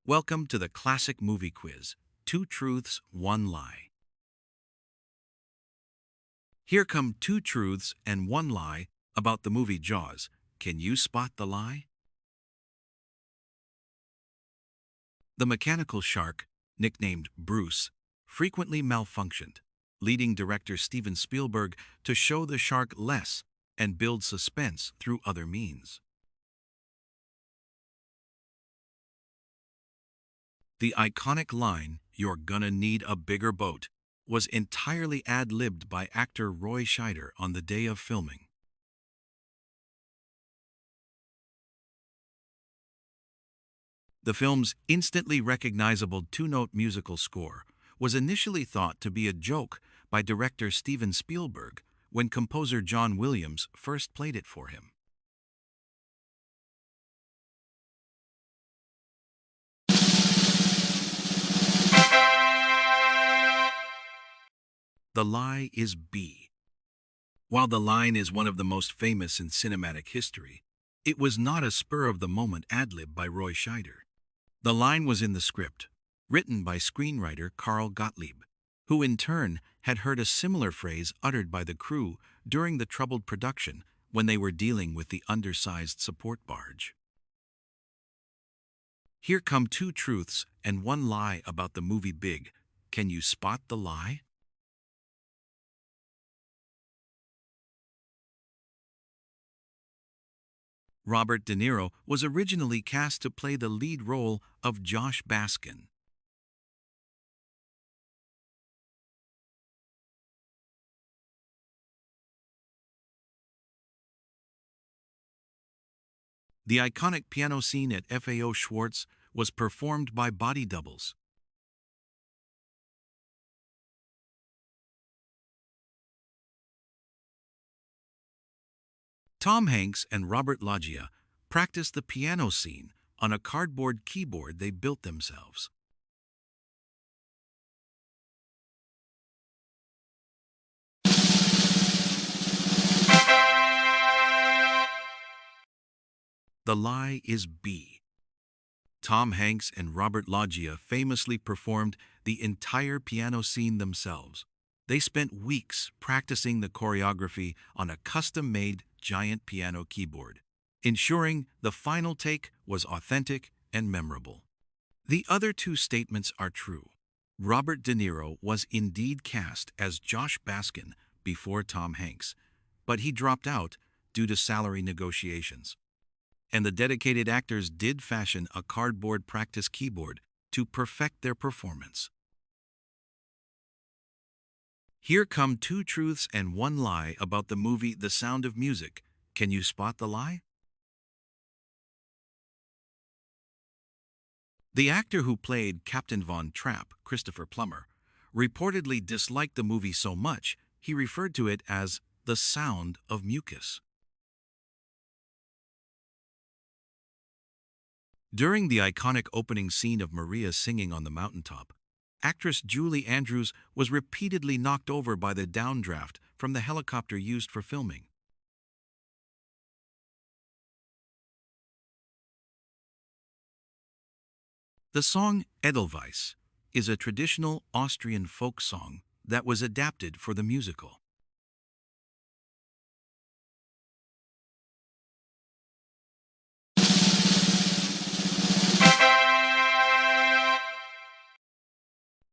Welcome to the classic movie quiz, Two Truths, One Lie. Here come two truths and one lie about the movie Jaws. Can you spot the lie? The mechanical shark, nicknamed Bruce, frequently malfunctioned, leading director Steven Spielberg to show the shark less and build suspense through other means. The iconic line, "You're gonna need a bigger boat," was entirely ad-libbed by actor Roy Scheider on the day of filming. The film's instantly recognizable two-note musical score was initially thought to be a joke by director Steven Spielberg when composer John Williams first played it for him. The lie is B. While the line is one of the most famous in cinematic history, it was not a spur-of-the-moment ad-lib by Roy Scheider. The line was in the script, written by screenwriter Carl Gottlieb, who in turn had heard a similar phrase uttered by the crew during the troubled production when they were dealing with the undersized support barge. Here come two truths and one lie about the movie Big. Can you spot the lie? Robert De Niro was originally cast to play the lead role of Josh Baskin. The iconic piano scene at FAO Schwartz was performed by body doubles. Tom Hanks and Robert Loggia practiced the piano scene on a cardboard keyboard they built themselves. The lie is B. Tom Hanks and Robert Loggia famously performed the entire piano scene themselves. They spent weeks practicing the choreography on a custom-made giant piano keyboard, ensuring the final take was authentic and memorable. The other two statements are true. Robert De Niro was indeed cast as Josh Baskin before Tom Hanks, but he dropped out due to salary negotiations. And the dedicated actors did fashion a cardboard practice keyboard to perfect their performance. Here come two truths and one lie about the movie The Sound of Music. Can you spot the lie? The actor who played Captain Von Trapp, Christopher Plummer, reportedly disliked the movie so much he referred to it as the sound of mucus. During the iconic opening scene of Maria singing on the mountaintop, actress Julie Andrews was repeatedly knocked over by the downdraft from the helicopter used for filming. The song Edelweiss is a traditional Austrian folk song that was adapted for the musical.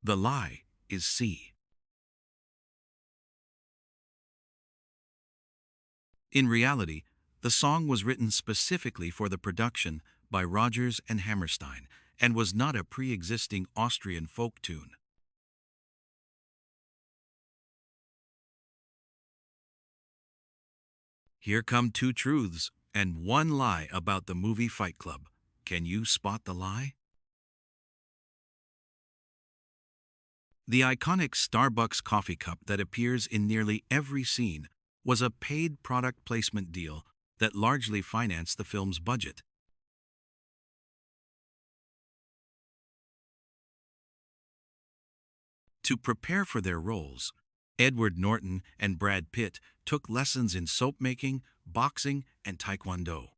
The lie is C. In reality, the song was written specifically for the production by Rodgers and Hammerstein and was not a pre-existing Austrian folk tune. Here come two truths and one lie about the movie Fight Club. Can you spot the lie? The iconic Starbucks coffee cup that appears in nearly every scene was a paid product placement deal that largely financed the film's budget. To prepare for their roles, Edward Norton and Brad Pitt took lessons in soap making, boxing, and taekwondo.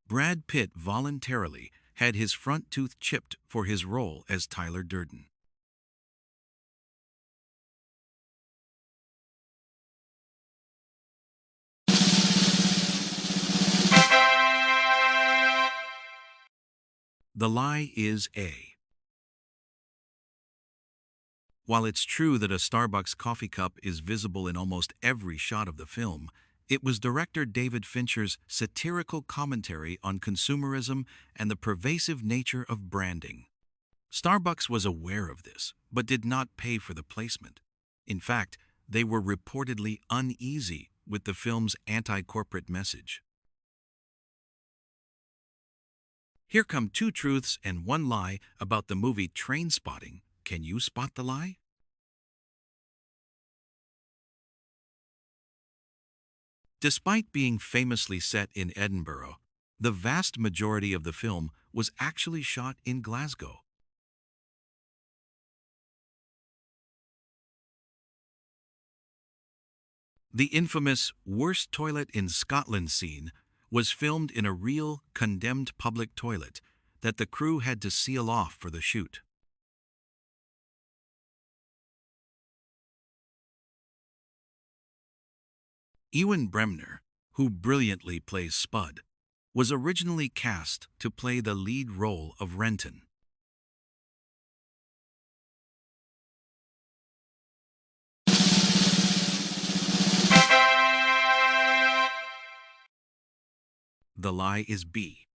Brad Pitt voluntarily had his front tooth chipped for his role as Tyler Durden. The lie is A. While it's true that a Starbucks coffee cup is visible in almost every shot of the film, it was director David Fincher's satirical commentary on consumerism and the pervasive nature of branding. Starbucks was aware of this, but did not pay for the placement. In fact, they were reportedly uneasy with the film's anti-corporate message. Here come two truths and one lie about the movie Trainspotting. Can you spot the lie? Despite being famously set in Edinburgh, the vast majority of the film was actually shot in Glasgow. The infamous worst toilet in Scotland scene was filmed in a real, condemned public toilet that the crew had to seal off for the shoot. Ewan Bremner, who brilliantly plays Spud, was originally cast to play the lead role of Renton. The lie is B.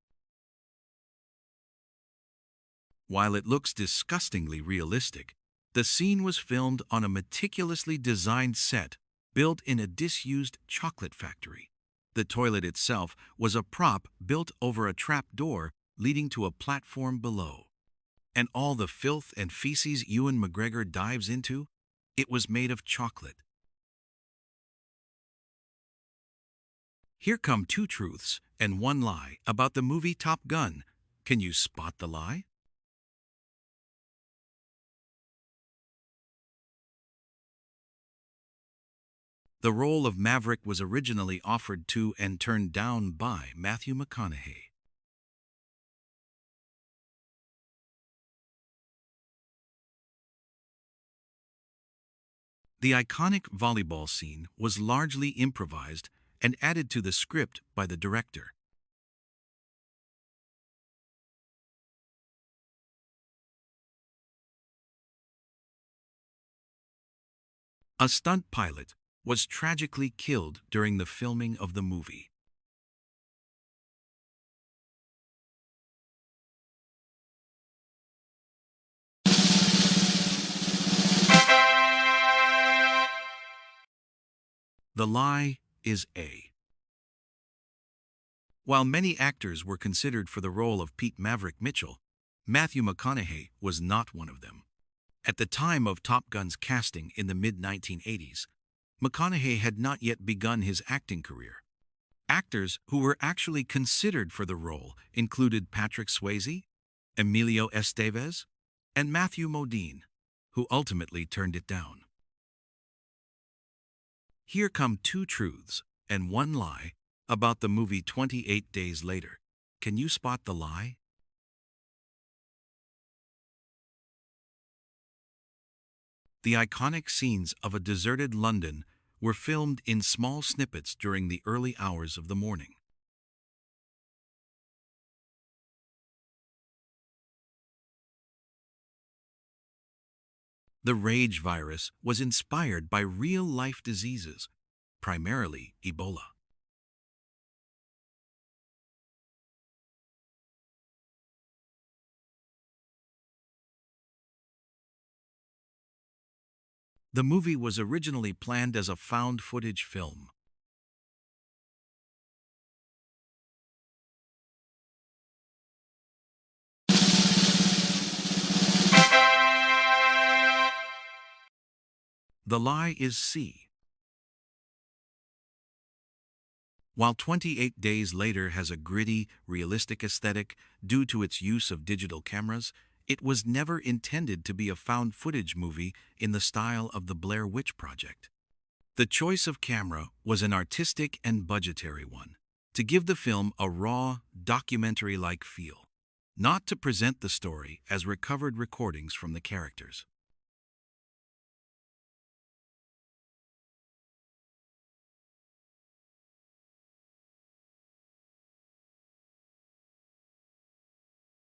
While it looks disgustingly realistic, the scene was filmed on a meticulously designed set built in a disused chocolate factory. The toilet itself was a prop built over a trap door leading to a platform below. And all the filth and feces Ewan McGregor dives into, it was made of chocolate. Here come two truths and one lie about the movie Top Gun. Can you spot the lie? The role of Maverick was originally offered to and turned down by Matthew McConaughey. The iconic volleyball scene was largely improvised and added to the script by the director. A stunt pilot was tragically killed during the filming of the movie. The lie is A. While many actors were considered for the role of Pete Maverick Mitchell, Matthew McConaughey was not one of them. At the time of Top Gun's casting in the mid-1980s, McConaughey had not yet begun his acting career. Actors who were actually considered for the role included Patrick Swayze, Emilio Estevez, and Matthew Modine, who ultimately turned it down. Here come two truths and one lie about the movie 28 Days Later. Can you spot the lie? The iconic scenes of a deserted London were filmed in small snippets during the early hours of the morning. The rage virus was inspired by real-life diseases, primarily Ebola. The movie was originally planned as a found-footage film. The lie is C. While 28 Days Later has a gritty, realistic aesthetic due to its use of digital cameras, it was never intended to be a found-footage movie in the style of the Blair Witch Project. The choice of camera was an artistic and budgetary one. to give the film a raw, documentary-like feel, not to present the story as recovered recordings from the characters.